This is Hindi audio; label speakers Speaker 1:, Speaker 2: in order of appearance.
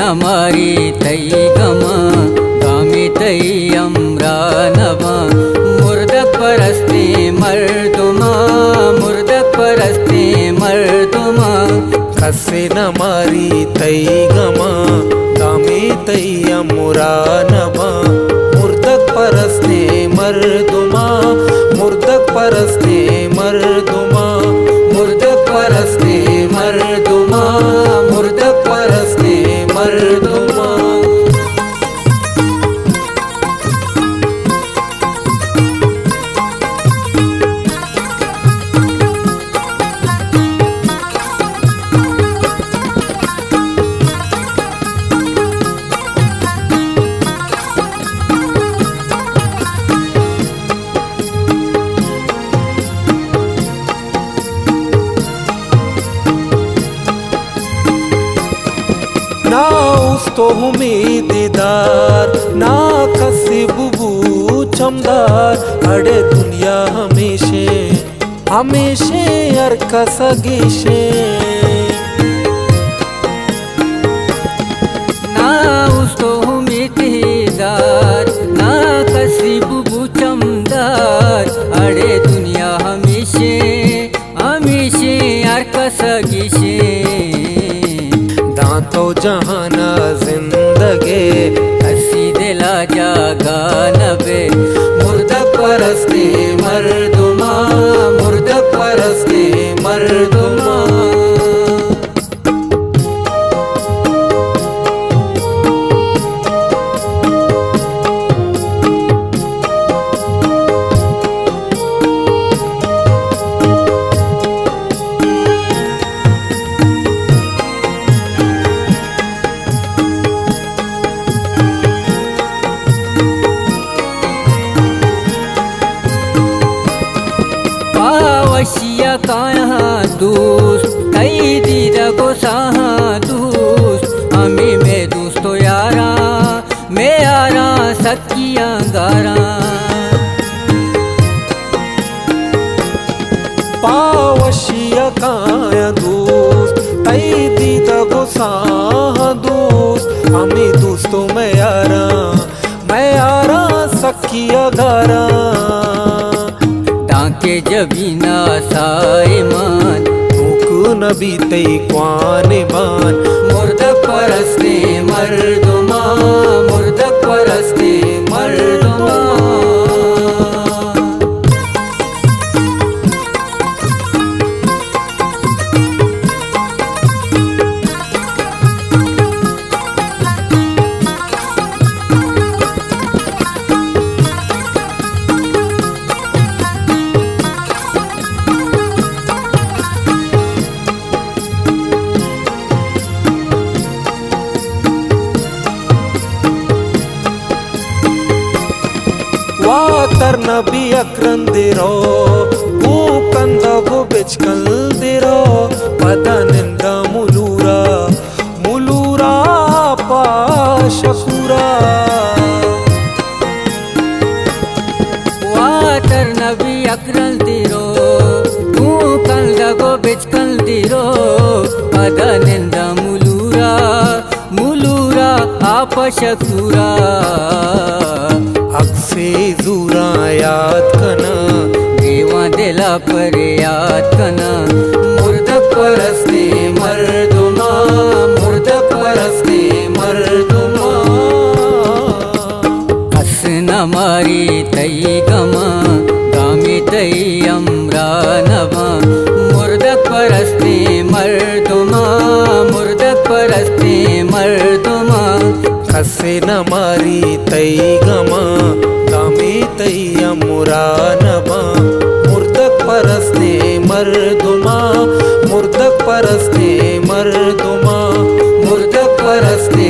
Speaker 1: नमारी तई गमा गामी तई अमरा नवा मुर्दक परस्ती मर्दुमा मुर्दक परस्ती मर्दुमा
Speaker 2: खसे नमारी तई गमा गामी तई अमरा नवा मुर्दक परस्ती मर्दुमा मुर्दक परस्ती मर्दुमा मुर्दक परस्ती मर्दुमा मुर्दक परस्ती मर्दुमा। ना उस्तो उम्मीददार ना कसी बुबू चमदार अड़े दुनिया हमेशे हमेशे अर कसगीशे
Speaker 1: ना उस्तो उम्मीददार ना कसी बुबू चमदार अड़े दुनिया हमेशे हमेशे अर कसगीशे
Speaker 2: दांतो जहाना जिंदगे
Speaker 1: हसी दिला जागा नबे
Speaker 2: मुर्दक परस्ती मर्दुमा मुर्दक परस्ती मर्दुमा।
Speaker 1: वशिया काया दोस्त कई दीदा को साहा दोस्त हमें में दोस्तों यारा मैं यारा सकिया गारा
Speaker 2: पावशिया काया दोस्त तई दीदा को साहा दोस्त हमें दोस्तों मैं यारा सकिया गारा
Speaker 1: के जबीना साइमान
Speaker 2: मुकु नबी तई क्वाने बान
Speaker 1: मुर्दक परस्ती मर्दुमा मुर्दक परस्ती मर्दुमा।
Speaker 2: वातर नबी अक्रंदिरो कंदबु बिचकल्दिरो पदनिंद मुलूरा मुलूरा पाशकुरा
Speaker 1: वातर नबी अक्रंदिरो कंदबु बिचकल्दिरो पदनिंद मुलूरा मुलूरा आपशकुरा
Speaker 2: अक्से जूरा याद कना
Speaker 1: देवा दिला पर याद कना मुर्दक परस्ती मर्दुमा मुर्दक परस्ती मर्दुमा। हस नमारी तई गमा गामी तई अमरा नवा मुर्दक परस्ती मर्दुमा मुर्दक परस्ती मर्दुमा।
Speaker 2: खसे नमारी तई गमा गामी तई अमरा नवा मुर्दक परस्ती मर्दुमा मुर्दक परस्ती मर्दुमा मुर्दक परस्ती